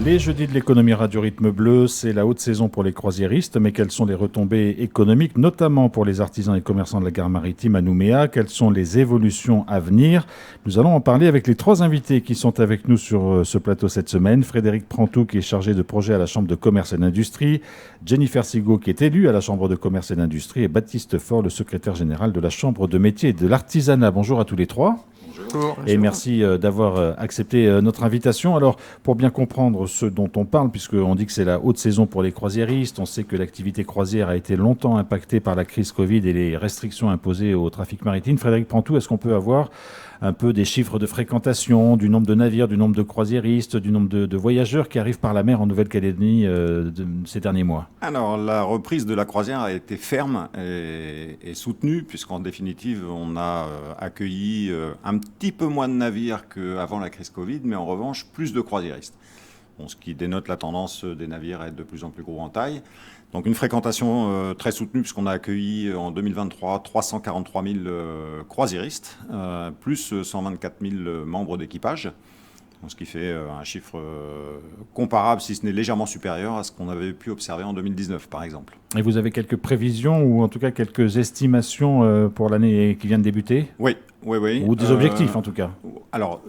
Les jeudis de l'économie Radio Rythme Bleu, c'est la haute saison pour les croisiéristes, mais quelles sont les retombées économiques, notamment pour les artisans et commerçants de la gare maritime à Nouméa? Quelles sont les évolutions à venir? Nous allons en parler avec les trois invités qui sont avec nous sur ce plateau cette semaine. Frédéric Prantou, qui est chargé de projet à la Chambre de commerce et d'industrie, Jennifer Sigaud, qui est élue à la Chambre de commerce et d'industrie, et Baptiste Faure, le secrétaire général de la Chambre de métier et de l'artisanat. Bonjour à tous les trois. Bonjour. Et merci d'avoir accepté notre invitation. Alors, pour bien comprendre ce dont on parle, puisqu'on dit que c'est la haute saison pour les croisiéristes, on sait que l'activité croisière a été longtemps impactée par la crise Covid et les restrictions imposées au trafic maritime. Frédéric Prantou, est-ce qu'on peut avoir un peu des chiffres de fréquentation, du nombre de navires, du nombre de croisiéristes, du nombre de voyageurs qui arrivent par la mer en Nouvelle-Calédonie ces derniers mois? Alors, la reprise de la croisière a été ferme et soutenue, puisqu'en définitive, on a accueilli un petit peu moins de navires qu'avant la crise Covid, mais en revanche, plus de croisiéristes. Bon, ce qui dénote la tendance des navires à être de plus en plus gros en taille. Donc une fréquentation très soutenue, puisqu'on a accueilli en 2023 343 000 croisiéristes, plus 124 000 membres d'équipage. Ce qui fait un chiffre comparable, si ce n'est légèrement supérieur à ce qu'on avait pu observer en 2019, par exemple. Et vous avez quelques prévisions ou en tout cas quelques estimations pour l'année qui vient de débuter? Oui. Ou des objectifs en tout cas? Alors,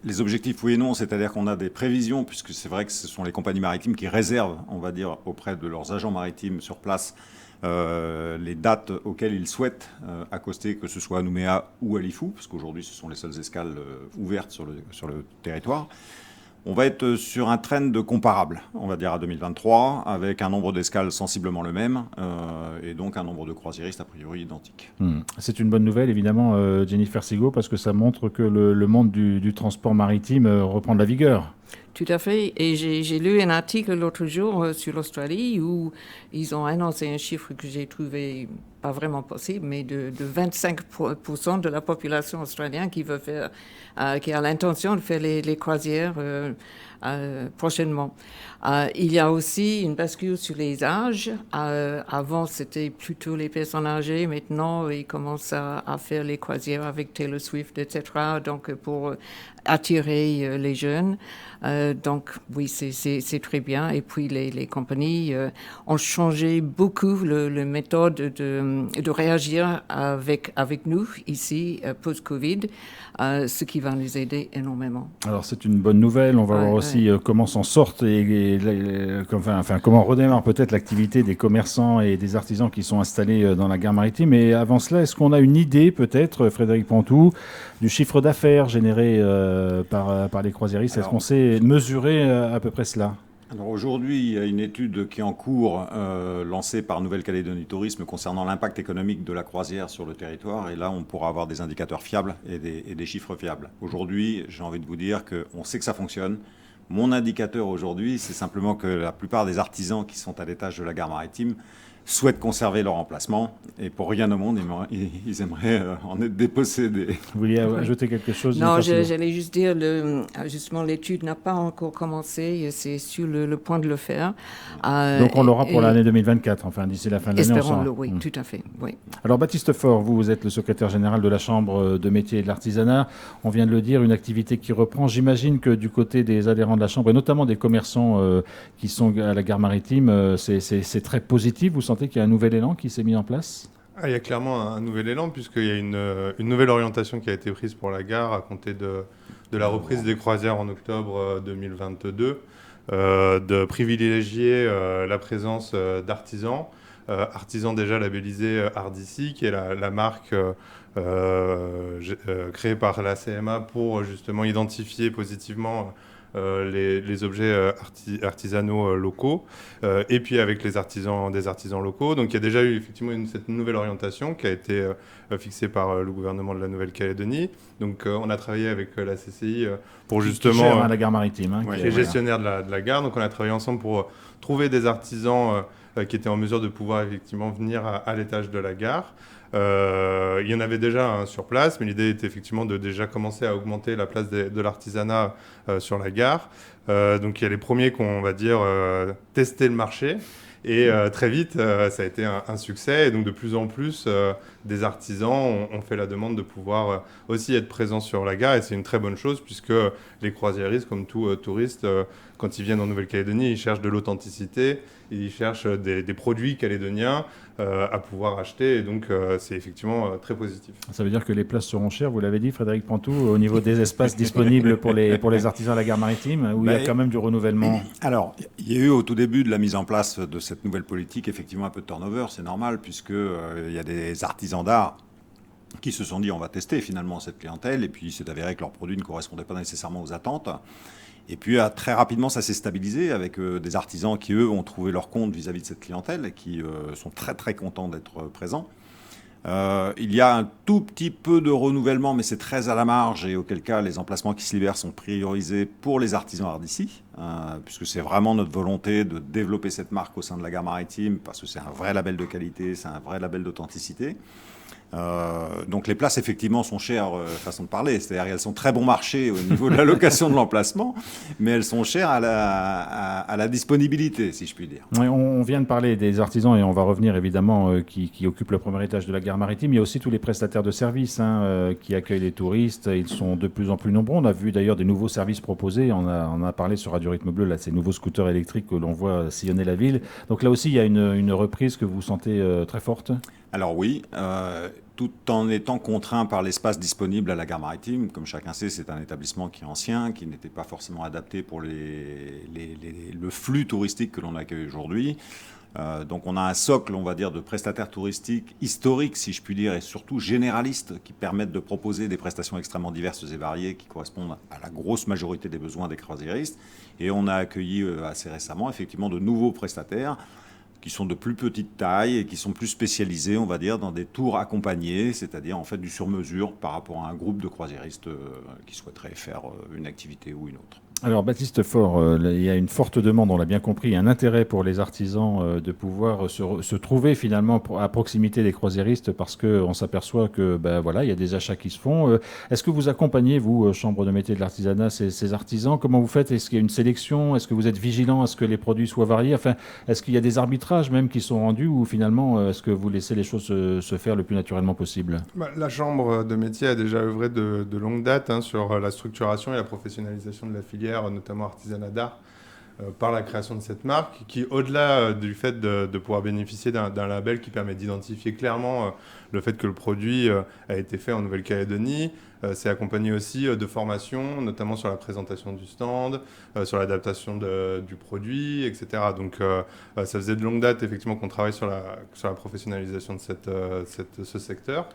les objectifs, oui et non, c'est-à-dire qu'on a des prévisions, puisque c'est vrai que ce sont les compagnies maritimes qui réservent, on va dire, auprès de leurs agents maritimes sur place, les dates auxquelles ils souhaitent accoster, que ce soit à Nouméa ou à Lifou, parce qu'aujourd'hui ce sont les seules escales ouvertes sur le territoire. On va être sur un trend comparable, on va dire à 2023, avec un nombre d'escales sensiblement le même, et donc un nombre de croisiéristes a priori identique. C'est une bonne nouvelle, évidemment, Jennifer Sigaud, parce que ça montre que le monde du transport maritime reprend de la vigueur. Tout à fait. Et j'ai lu un article l'autre jour sur l'Australie où ils ont annoncé un chiffre que j'ai trouvé pas vraiment possible, mais de 25% de la population australienne qui veut faire, qui a l'intention de faire les croisières prochainement. Il y a aussi une bascule sur les âges. Avant, c'était plutôt les personnes âgées. Maintenant, ils commencent à faire les croisières avec Taylor Swift, etc. Donc, pour attirer les jeunes. Donc, oui, c'est très bien. Et puis, les compagnies ont changé beaucoup le méthode de réagir avec nous ici, post-Covid, ce qui va nous aider énormément. Alors, c'est une bonne nouvelle. On va voir aussi comment s'en sortent comment redémarre peut-être l'activité des commerçants et des artisans qui sont installés dans la gare maritime. Et avant cela, est-ce qu'on a une idée, peut-être, Frédéric Prantou, du chiffre d'affaires généré par les croisiéristes? Est-ce qu'on sait mesurer à peu près cela? Alors aujourd'hui, il y a une étude qui est en cours, lancée par Nouvelle-Calédonie Tourisme, concernant l'impact économique de la croisière sur le territoire. Et là, on pourra avoir des indicateurs fiables et des chiffres fiables. Aujourd'hui, j'ai envie de vous dire qu'on sait que ça fonctionne. Mon indicateur aujourd'hui, c'est simplement que la plupart des artisans qui sont à l'étage de la gare maritime souhaitent conserver leur emplacement. Et pour rien au monde, ils aimeraient en être dépossédés. Vous vouliez ajouter quelque chose? Non, j'allais juste dire, justement, l'étude n'a pas encore commencé. C'est sur le point de le faire. Donc on l'aura pour l'année 2024, enfin d'ici la fin de l'année. Espérons-le, oui, tout à fait. Oui. Alors Baptiste Faure, vous êtes le secrétaire général de la Chambre de métier et de l'artisanat. On vient de le dire, une activité qui reprend. J'imagine que du côté des adhérents de la Chambre, et notamment des commerçants qui sont à la gare maritime, c'est très positif. Vous sentez qu'il y a un nouvel élan qui s'est mis en place? Il y a clairement un nouvel élan, puisqu'il y a une nouvelle orientation qui a été prise pour la gare à compter de la reprise des croisières en octobre 2022, de privilégier la présence d'artisans, artisans déjà labellisés Ardici, qui est la marque créée par la CMA pour justement identifier positivement les objets artisanaux locaux, et puis avec des artisans locaux. Donc il y a déjà eu effectivement cette nouvelle orientation qui a été fixée par le gouvernement de la Nouvelle-Calédonie. Donc on a travaillé avec la CCI pour justement... Qui gère la gare maritime. Qui est gestionnaire de la gare. Donc on a travaillé ensemble pour trouver des artisans qui étaient en mesure de pouvoir effectivement venir à l'étage de la gare. Il y en avait déjà sur place, mais l'idée était effectivement de déjà commencer à augmenter la place de l'artisanat sur la gare. Donc il y a les premiers qui ont, on va dire, testé le marché. Et très vite, ça a été un succès. Et donc, de plus en plus, des artisans ont fait la demande de pouvoir aussi être présents sur la gare. Et c'est une très bonne chose, puisque les croisiéristes, comme tout touriste, quand ils viennent en Nouvelle-Calédonie, ils cherchent de l'authenticité, ils cherchent des produits calédoniens à pouvoir acheter. Et donc, c'est effectivement très positif. Ça veut dire que les places seront chères, vous l'avez dit, Frédéric Pantou, au niveau des espaces disponibles pour les artisans à la gare maritime, où il y a quand même du renouvellement. Alors, il y a eu au tout début de la mise en place de cette nouvelle politique, effectivement, un peu de turnover, c'est normal, puisque il y a des artisans d'art qui se sont dit on va tester finalement cette clientèle, et puis il s'est avéré que leurs produits ne correspondaient pas nécessairement aux attentes. Et puis très rapidement, ça s'est stabilisé avec des artisans qui, eux, ont trouvé leur compte vis-à-vis de cette clientèle et qui sont très très contents d'être présents. Il y a un tout petit peu de renouvellement, mais c'est très à la marge, et auquel cas les emplacements qui se libèrent sont priorisés pour les artisans art d'ici, puisque c'est vraiment notre volonté de développer cette marque au sein de la gare maritime, parce que c'est un vrai label de qualité, c'est un vrai label d'authenticité. Donc les places effectivement sont chères, façon de parler, c'est-à-dire qu'elles sont très bon marché au niveau de la location de l'emplacement, mais elles sont chères à la disponibilité, si je puis dire. Oui, on vient de parler des artisans et on va revenir évidemment qui occupent le premier étage de la gare maritime. Il y a aussi tous les prestataires de services qui accueillent les touristes. Ils sont de plus en plus nombreux. On a vu d'ailleurs des nouveaux services proposés. On a parlé sur Radio Rythme Bleu, là, ces nouveaux scooters électriques que l'on voit sillonner la ville. Donc là aussi, il y a une reprise que vous sentez très forte. Alors oui, tout en étant contraint par l'espace disponible à la gare maritime. Comme chacun sait, c'est un établissement qui est ancien, qui n'était pas forcément adapté pour le flux touristique que l'on accueille aujourd'hui. Donc on a un socle, on va dire, de prestataires touristiques historiques, si je puis dire, et surtout généralistes, qui permettent de proposer des prestations extrêmement diverses et variées qui correspondent à la grosse majorité des besoins des croisiéristes. Et on a accueilli assez récemment, effectivement, de nouveaux prestataires qui sont de plus petite taille et qui sont plus spécialisés, on va dire, dans des tours accompagnés, c'est-à-dire en fait du sur-mesure par rapport à un groupe de croisiéristes qui souhaiteraient faire une activité ou une autre. Alors Baptiste Faure, il y a une forte demande, on l'a bien compris, un intérêt pour les artisans de pouvoir se trouver finalement à proximité des croisiéristes, parce qu'on s'aperçoit que voilà, il y a des achats qui se font. Est-ce que vous accompagnez, vous, Chambre de métier de l'artisanat, ces artisans? Comment vous faites? Est-ce qu'il y a une sélection? Est-ce que vous êtes vigilant à ce que les produits soient variés? Enfin, est-ce qu'il y a des arbitrages même qui sont rendus, ou finalement est-ce que vous laissez les choses se faire le plus naturellement possible? La Chambre de métier a déjà œuvré de longue date sur la structuration et la professionnalisation de la filière, notamment artisanat d'art, par la création de cette marque, qui, au-delà du fait de pouvoir bénéficier d'un label qui permet d'identifier clairement le fait que le produit a été fait en Nouvelle-Calédonie, c'est accompagné aussi de formations, notamment sur la présentation du stand, sur l'adaptation du produit, etc. Donc ça faisait de longue date effectivement qu'on travaille sur la professionnalisation de ce secteur.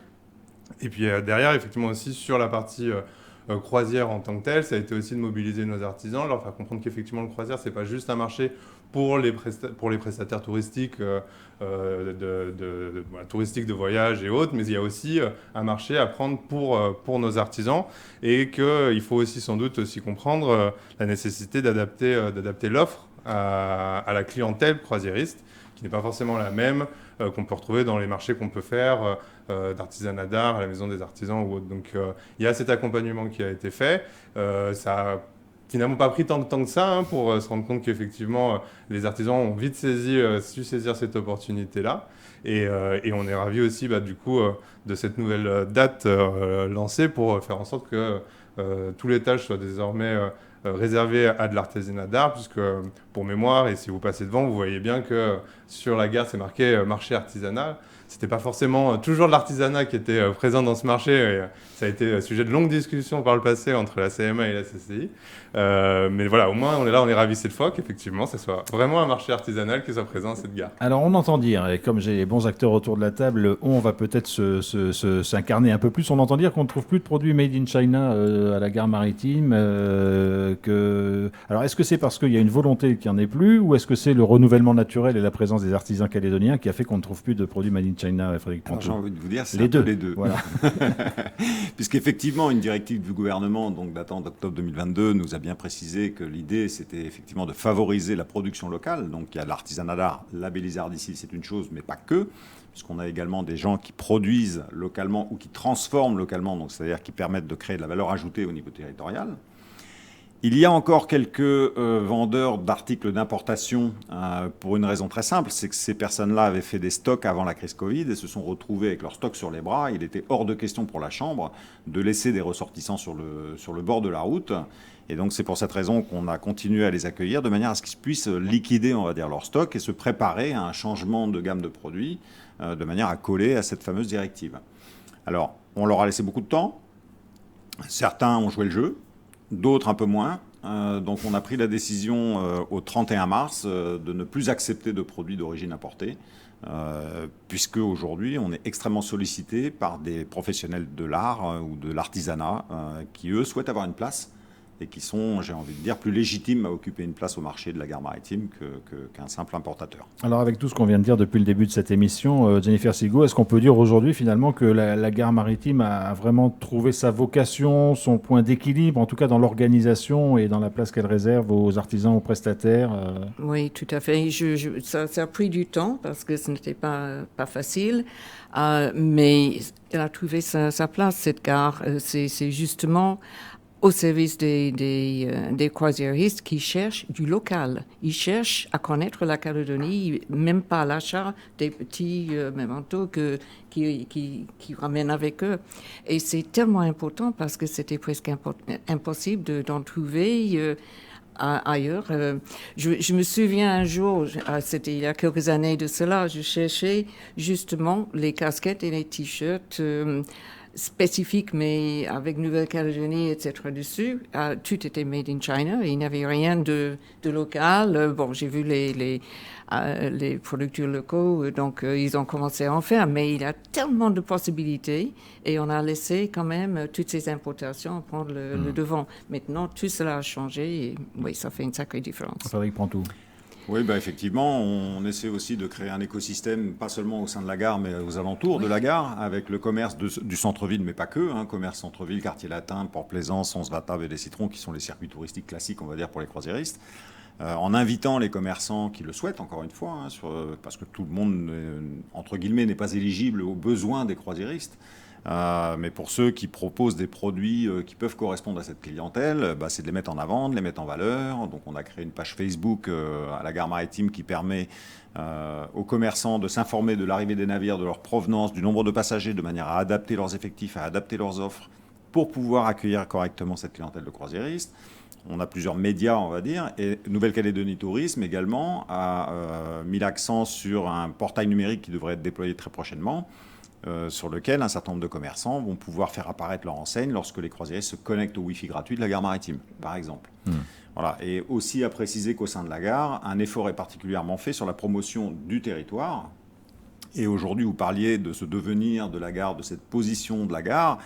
Et puis derrière, effectivement aussi sur la partie croisière en tant que telle, ça a été aussi de mobiliser nos artisans, leur faire comprendre qu'effectivement le croisière, c'est pas juste un marché pour les prestataires touristiques, touristiques de voyage et autres, mais il y a aussi un marché à prendre pour nos artisans, et qu'il faut aussi sans doute aussi comprendre la nécessité d'adapter l'offre à la clientèle croisiériste, qui n'est pas forcément la même qu'on peut retrouver dans les marchés qu'on peut faire d'artisanat d'art à la maison des artisans ou autre. Donc il y a cet accompagnement qui a été fait. Ça a finalement pas pris tant de temps que ça pour se rendre compte qu'effectivement les artisans ont vite su saisir cette opportunité-là. Et on est ravis aussi du coup de cette nouvelle date lancée pour faire en sorte que tout l'étage soit désormais réservé à de l'artisanat d'art, puisque pour mémoire, et si vous passez devant, vous voyez bien que sur la gare, c'est marqué marché artisanal. C'était pas forcément toujours de l'artisanat qui était présent dans ce marché, et ça a été sujet de longues discussions par le passé entre la CMA et la CCI. Mais voilà, au moins on est là, on est ravis cette fois qu'effectivement ça soit vraiment un marché artisanal qui soit présent à cette gare. Alors on entend dire, et comme j'ai les bons acteurs autour de la table, on va peut-être s'incarner un peu plus, on entend dire qu'on ne trouve plus de produits made in China à la gare maritime. Alors est-ce que c'est parce qu'il y a une volonté qu'il n'y en ait plus, ou est-ce que c'est le renouvellement naturel et la présence des artisans calédoniens qui a fait qu'on ne trouve plus de produits made in China, Frédéric Pantou? J'ai envie de vous dire, c'est les deux. Les deux. Voilà. Puisqu'effectivement, une directive du gouvernement, donc datant d'octobre 2022, nous a bien précisé que l'idée, c'était effectivement de favoriser la production locale. Donc il y a l'artisanat d'art labellisé art d'ici, c'est une chose, mais pas que, puisqu'on a également des gens qui produisent localement ou qui transforment localement, donc c'est-à-dire qui permettent de créer de la valeur ajoutée au niveau territorial. Il y a encore quelques vendeurs d'articles d'importation pour une raison très simple, c'est que ces personnes-là avaient fait des stocks avant la crise Covid et se sont retrouvés avec leurs stocks sur les bras. Il était hors de question pour la Chambre de laisser des ressortissants sur le bord de la route. Et donc c'est pour cette raison qu'on a continué à les accueillir de manière à ce qu'ils puissent liquider, on va dire, leur stock et se préparer à un changement de gamme de produits de manière à coller à cette fameuse directive. Alors, on leur a laissé beaucoup de temps. Certains ont joué le jeu. D'autres un peu moins. Donc on a pris la décision au 31 mars de ne plus accepter de produits d'origine importée, puisque aujourd'hui on est extrêmement sollicité par des professionnels de l'art ou de l'artisanat qui eux souhaitent avoir une place et qui sont, j'ai envie de dire, plus légitimes à occuper une place au marché de la gare maritime qu'un simple importateur. Alors avec tout ce qu'on vient de dire depuis le début de cette émission, Jennifer Sigaud, est-ce qu'on peut dire aujourd'hui finalement que la gare maritime a vraiment trouvé sa vocation, son point d'équilibre, en tout cas dans l'organisation et dans la place qu'elle réserve aux artisans, aux prestataires Oui, tout à fait. Ça a pris du temps parce que ce n'était pas facile, mais elle a trouvé sa place, cette gare. C'est justement au service des croisiéristes qui cherchent du local. Ils cherchent à connaître la Calédonie, même pas l'achat des petits mémentos qui ramènent avec eux. Et c'est tellement important parce que c'était presque impossible d'en trouver ailleurs. Je me souviens un jour, c'était il y a quelques années de cela, je cherchais justement les casquettes et les t-shirts spécifiques, mais avec Nouvelle-Calédonie, etc. dessus. Tout était made in China et il n'y avait rien de local. Bon, j'ai vu les producteurs locaux, donc ils ont commencé à en faire, mais il y a tellement de possibilités et on a laissé quand même toutes ces importations prendre le devant. Maintenant, tout cela a changé et oui, ça fait une sacrée différence. Frédéric Pantou. Oui, effectivement, on essaie aussi de créer un écosystème, pas seulement au sein de la gare, mais aux alentours de la gare, avec le commerce du centre-ville, mais pas que, commerce centre-ville, quartier latin, Port-Plaisance, Sons-Vatave et les Citrons, qui sont les circuits touristiques classiques, on va dire, pour les croisiéristes, en invitant les commerçants qui le souhaitent, encore une fois, parce que tout le monde, entre guillemets, n'est pas éligible aux besoins des croisiéristes. Mais pour ceux qui proposent des produits qui peuvent correspondre à cette clientèle, c'est de les mettre en avant, de les mettre en valeur. Donc on a créé une page Facebook à la gare maritime qui permet aux commerçants de s'informer de l'arrivée des navires, de leur provenance, du nombre de passagers, de manière à adapter leurs effectifs, à adapter leurs offres pour pouvoir accueillir correctement cette clientèle de croisiéristes. On a plusieurs médias, on va dire, et Nouvelle-Calédonie Tourisme également a mis l'accent sur un portail numérique qui devrait être déployé très prochainement, sur lequel un certain nombre de commerçants vont pouvoir faire apparaître leur enseigne lorsque les croisiéristes se connectent au Wi-Fi gratuit de la gare maritime, par exemple. Voilà. Et aussi à préciser qu'au sein de la gare, un effort est particulièrement fait sur la promotion du territoire. Et aujourd'hui, vous parliez de ce devenir de la gare, de cette position de la gare.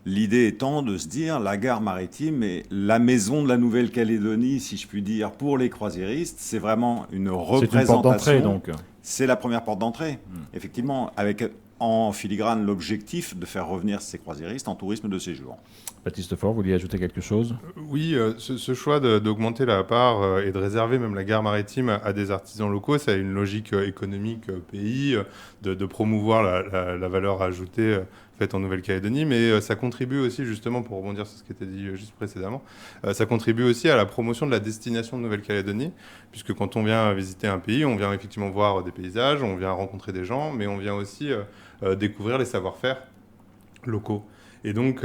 L'idée étant de se dire, la gare maritime est la maison de la Nouvelle-Calédonie, si je puis dire, pour les croisiéristes. C'est vraiment une représentation. C'est une porte d'entrée, donc. C'est la première porte d'entrée, effectivement, avec en filigrane l'objectif de faire revenir ces croisiéristes en tourisme de séjour. Baptiste Faure, vous vouliez ajouter quelque chose ? Oui, ce choix d'augmenter la part et de réserver même la gare maritime à des artisans locaux, ça a une logique économique pays, de promouvoir la valeur ajoutée faite en Nouvelle-Calédonie, mais ça contribue aussi, justement, pour rebondir sur ce qui était dit juste précédemment, ça contribue aussi à la promotion de la destination de Nouvelle-Calédonie, puisque quand on vient visiter un pays, on vient effectivement voir des paysages, on vient rencontrer des gens, mais on vient aussi découvrir les savoir-faire locaux. Et donc,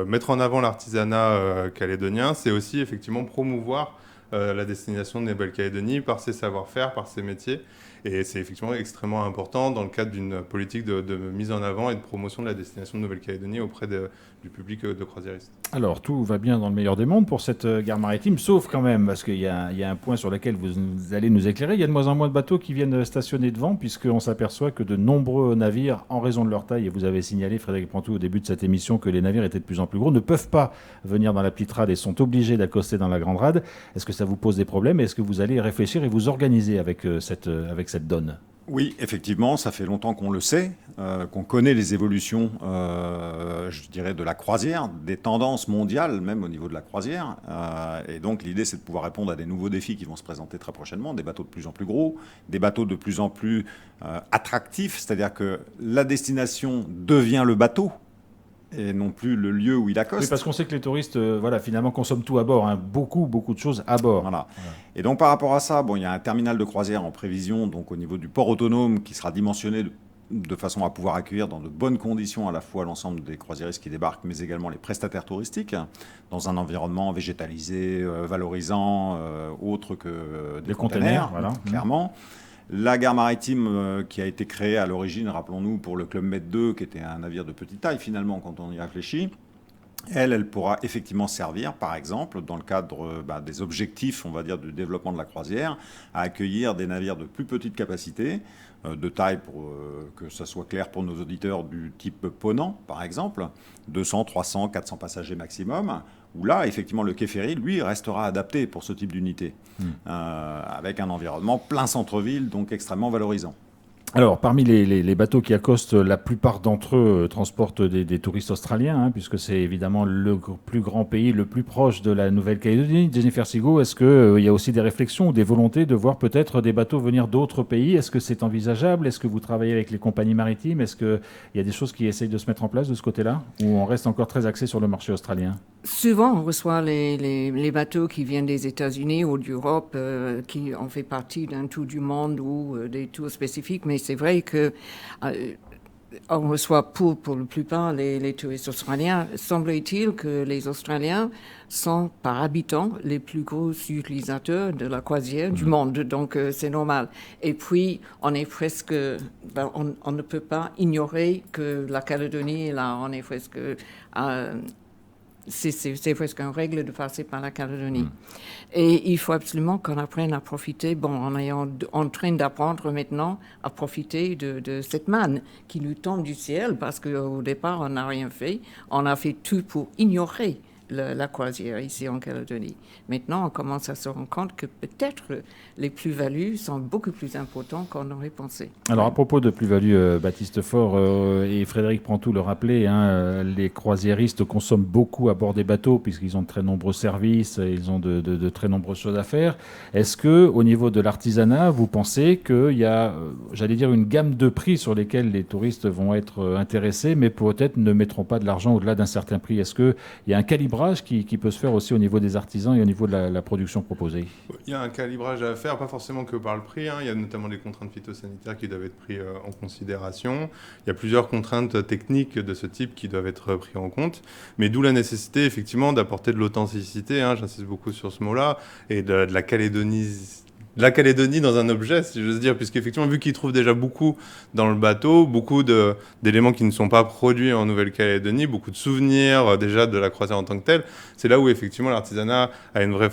mettre en avant l'artisanat calédonien, c'est aussi effectivement promouvoir la destination de Nouvelle-Calédonie par ses savoir-faire, par ses métiers. Et c'est effectivement extrêmement important dans le cadre d'une politique de mise en avant et de promotion de la destination de Nouvelle-Calédonie auprès du public de croisiéristes. Alors, tout va bien dans le meilleur des mondes pour cette gare maritime, sauf quand même, parce qu'il y a un point sur lequel vous allez nous éclairer. Il y a de moins en moins de bateaux qui viennent stationner devant, puisqu'on s'aperçoit que de nombreux navires, en raison de leur taille, et vous avez signalé, Frédéric Pantou, au début de cette émission, que les navires étaient de plus en plus gros, ne peuvent pas venir dans la petite rade et sont obligés d'accoster dans la grande rade. Est-ce que ça vous pose des problèmes ? Est-ce que vous allez réfléchir et vous organiser avec cette donne ? Oui, effectivement, ça fait longtemps qu'on le sait, qu'on connaît les évolutions, je dirais, de la croisière, des tendances mondiales, même au niveau de la croisière. Et donc, l'idée, c'est de pouvoir répondre à des nouveaux défis qui vont se présenter très prochainement, des bateaux de plus en plus gros, des bateaux de plus en plus attractifs, c'est-à-dire que la destination devient le bateau. et non plus le lieu où il accoste. Oui, parce qu'on sait que les touristes, finalement, consomment tout à bord, hein. Beaucoup de choses à bord. Voilà. Et donc par rapport à ça, il y a un terminal de croisière en prévision, donc au niveau du port autonome, qui sera dimensionné de façon à pouvoir accueillir dans de bonnes conditions à la fois l'ensemble des croisiéristes qui débarquent, mais également les prestataires touristiques, dans un environnement végétalisé, valorisant, autre que des containers, voilà. Clairement. La gare maritime qui a été créée à l'origine, rappelons-nous, pour le Club Med 2, qui était un navire de petite taille finalement quand on y réfléchit, elle pourra effectivement servir, par exemple, dans le cadre des objectifs, on va dire, du développement de la croisière, à accueillir des navires de plus petite capacité, de taille, pour que ça soit clair pour nos auditeurs, du type Ponant, par exemple, 200, 300, 400 passagers maximum, où là, effectivement, le quai ferry, lui, restera adapté pour ce type d'unité, avec un environnement plein centre-ville, donc extrêmement valorisant. Alors, parmi les bateaux qui accostent, la plupart d'entre eux transportent des touristes australiens, hein, puisque c'est évidemment le plus grand pays, le plus proche de la Nouvelle-Calédonie. Jennifer Sigaud, est-ce qu'il y a aussi des réflexions ou des volontés de voir peut-être des bateaux venir d'autres pays? Est-ce que c'est envisageable? Est-ce que vous travaillez avec les compagnies maritimes? Est-ce qu'il y a des choses qui essayent de se mettre en place de ce côté-là? Ou on reste encore très axé sur le marché australien? Souvent, on reçoit les bateaux qui viennent des États-Unis ou d'Europe, qui ont fait partie d'un tour du monde ou des tours spécifiques, mais c'est vrai que on reçoit pour la plupart les touristes australiens. Semble-t-il que les Australiens sont par habitant les plus gros utilisateurs de la croisière du monde, donc c'est normal. Et puis, on est presque, on ne peut pas ignorer que la Calédonie est là, on est presque c'est presque une règle de passer par la Calédonie. Et il faut absolument qu'on apprenne à profiter, on est en train d'apprendre maintenant à profiter de cette manne qui nous tombe du ciel, parce qu'au départ, on n'a rien fait. On a fait tout pour ignorer la croisière ici en Calédonie. Maintenant, on commence à se rendre compte que peut-être les plus-values sont beaucoup plus importantes qu'on aurait pensé. Alors, à propos de plus-value, Baptiste Faure et Frédéric Prantou le rappelaient, les croisiéristes consomment beaucoup à bord des bateaux puisqu'ils ont de très nombreux services, ils ont de très nombreuses choses à faire. Est-ce que, au niveau de l'artisanat, vous pensez qu'il y a, j'allais dire, une gamme de prix sur lesquels les touristes vont être intéressés, mais peut-être ne mettront pas de l'argent au-delà d'un certain prix? Est-ce qu'il y a un calibrage qui peut se faire aussi au niveau des artisans et au niveau de la production proposée? Il y a un calibrage à faire, pas forcément que par le prix. Il y a notamment les contraintes phytosanitaires qui doivent être prises en considération. Il y a plusieurs contraintes techniques de ce type qui doivent être prises en compte. Mais d'où la nécessité, effectivement, d'apporter de l'authenticité. J'insiste beaucoup sur ce mot-là. Et de la Calédonie dans un objet, si j'ose dire, puisqu'effectivement, vu qu'ils trouvent déjà beaucoup dans le bateau, beaucoup d'éléments qui ne sont pas produits en Nouvelle-Calédonie, beaucoup de souvenirs déjà de la croisière en tant que telle, c'est là où effectivement l'artisanat a une vraie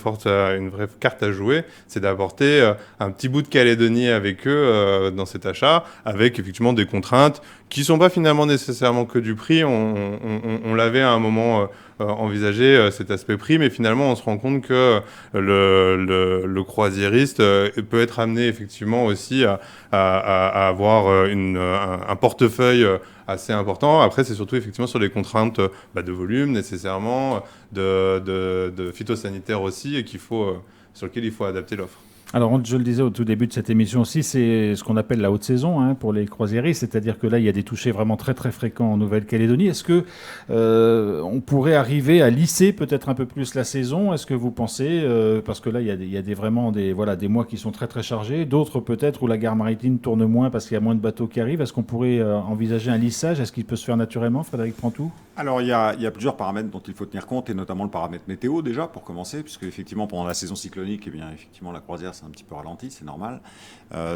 carte à jouer, c'est d'apporter un petit bout de Calédonie avec eux dans cet achat, avec effectivement des contraintes qui ne sont pas finalement nécessairement que du prix. On l'avait à un moment envisagé cet aspect prix, mais finalement on se rend compte que le croisiériste peut être amené effectivement aussi à avoir un portefeuille assez important. Après, c'est surtout effectivement sur les contraintes de volume nécessairement, de phytosanitaire aussi, et sur lequel il faut adapter l'offre. Alors, je le disais au tout début de cette émission aussi, c'est ce qu'on appelle la haute saison pour les croisiéristes, c'est-à-dire que là, il y a des touchés vraiment très très fréquents en Nouvelle-Calédonie. Est-ce que on pourrait arriver à lisser peut-être un peu plus la saison? Est-ce que vous pensez, parce que là, il y a vraiment des mois qui sont très très chargés, d'autres peut-être où la gare maritime tourne moins parce qu'il y a moins de bateaux qui arrivent. Est-ce qu'on pourrait envisager un lissage? Est-ce qu'il peut se faire naturellement, Frédéric Prantou? Alors, il y a plusieurs paramètres dont il faut tenir compte, et notamment le paramètre météo déjà, pour commencer, puisque effectivement, pendant la saison cyclonique, effectivement, la croisière c'est un petit peu ralenti, c'est normal.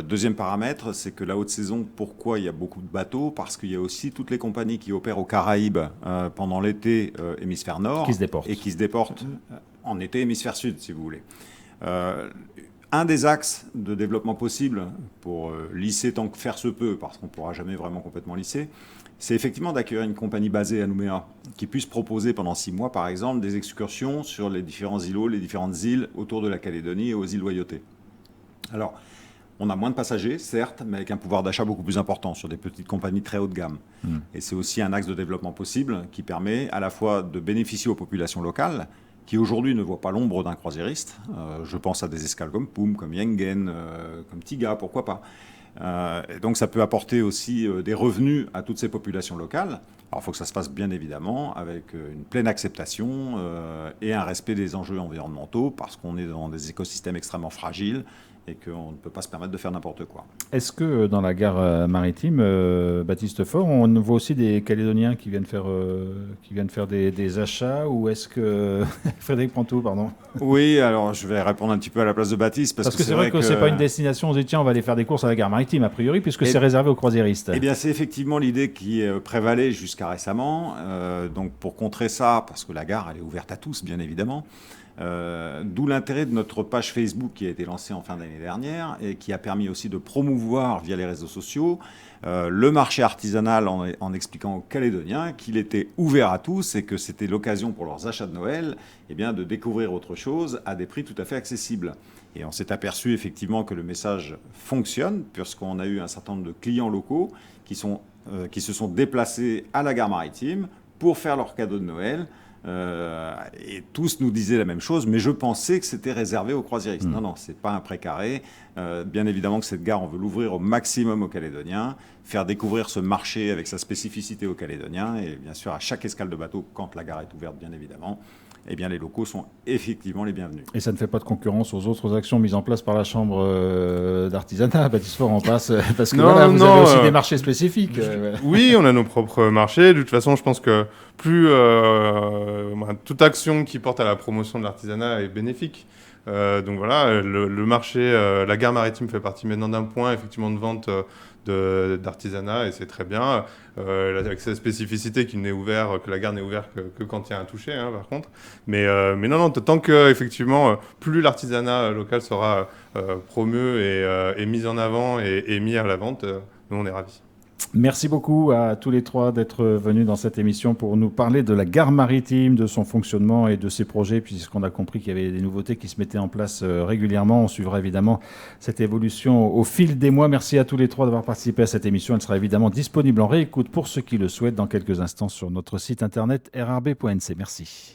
Deuxième paramètre, c'est que la haute saison, pourquoi il y a beaucoup de bateaux? Parce qu'il y a aussi toutes les compagnies qui opèrent aux Caraïbes pendant l'été hémisphère nord et qui se déportent en été hémisphère sud, si vous voulez. Un des axes de développement possible pour lisser tant que faire se peut, parce qu'on ne pourra jamais vraiment complètement lisser, c'est effectivement d'accueillir une compagnie basée à Nouméa qui puisse proposer pendant 6 mois, par exemple, des excursions sur les différents îlots, les différentes îles autour de la Calédonie et aux îles Loyauté. Alors, on a moins de passagers, certes, mais avec un pouvoir d'achat beaucoup plus important sur des petites compagnies très haut de gamme. Et c'est aussi un axe de développement possible qui permet à la fois de bénéficier aux populations locales qui aujourd'hui ne voient pas l'ombre d'un croisiériste. Je pense à des escales comme Poum, comme Yengen, comme Tiga, pourquoi pas. Et donc ça peut apporter aussi des revenus à toutes ces populations locales, Alors, il faut que ça se fasse bien évidemment avec une pleine acceptation et un respect des enjeux environnementaux, parce qu'on est dans des écosystèmes extrêmement fragiles et qu'on ne peut pas se permettre de faire n'importe quoi. Est-ce que dans la gare maritime, Baptiste Faure, on voit aussi des Calédoniens qui viennent faire des achats, ou est-ce que... Frédéric Pantoux, pardon. Oui, alors je vais répondre un petit peu à la place de Baptiste. Parce que c'est vrai que c'est pas une destination, on se dit tiens, on va aller faire des courses à la gare maritime, a priori, puisque c'est réservé aux croisiéristes. Eh bien, c'est effectivement l'idée qui prévalait jusqu'à récemment. Donc, pour contrer ça, parce que la gare, elle est ouverte à tous, bien évidemment, d'où l'intérêt de notre page Facebook qui a été lancée en fin d'année dernière et qui a permis aussi de promouvoir via les réseaux sociaux le marché artisanal en expliquant aux Calédoniens qu'il était ouvert à tous et que c'était l'occasion pour leurs achats de Noël de découvrir autre chose à des prix tout à fait accessibles. Et on s'est aperçu effectivement que le message fonctionne, puisqu'on a eu un certain nombre de clients locaux qui se sont déplacés à la gare maritime pour faire leurs cadeaux de Noël. Et tous nous disaient la même chose, mais je pensais que c'était réservé aux croisiéristes. Non, c'est pas un précaré. Bien évidemment que cette gare, on veut l'ouvrir au maximum aux Calédoniens, faire découvrir ce marché avec sa spécificité aux Calédoniens, et bien sûr à chaque escale de bateau, quand la gare est ouverte, bien évidemment, eh bien les locaux sont effectivement les bienvenus. Et ça ne fait pas de concurrence aux autres actions mises en place par la Chambre d'artisanat. Baptiste Faure en passe, parce que vous avez aussi des marchés spécifiques. Oui, on a nos propres marchés. De toute façon, je pense que toute action qui porte à la promotion de l'artisanat est bénéfique. Donc voilà, le marché, la gare maritime fait partie maintenant d'un point effectivement de vente d'artisanat, et c'est très bien, avec sa spécificité que la gare n'est ouverte que quand il y a un toucher, par contre. Mais non, tant que effectivement plus l'artisanat local sera promu et mis en avant et mis à la vente, nous on est ravis. Merci beaucoup à tous les trois d'être venus dans cette émission pour nous parler de la gare maritime, de son fonctionnement et de ses projets, puisqu'on a compris qu'il y avait des nouveautés qui se mettaient en place régulièrement. On suivra évidemment cette évolution au fil des mois. Merci à tous les trois d'avoir participé à cette émission. Elle sera évidemment disponible en réécoute pour ceux qui le souhaitent dans quelques instants sur notre site internet rrb.nc. Merci.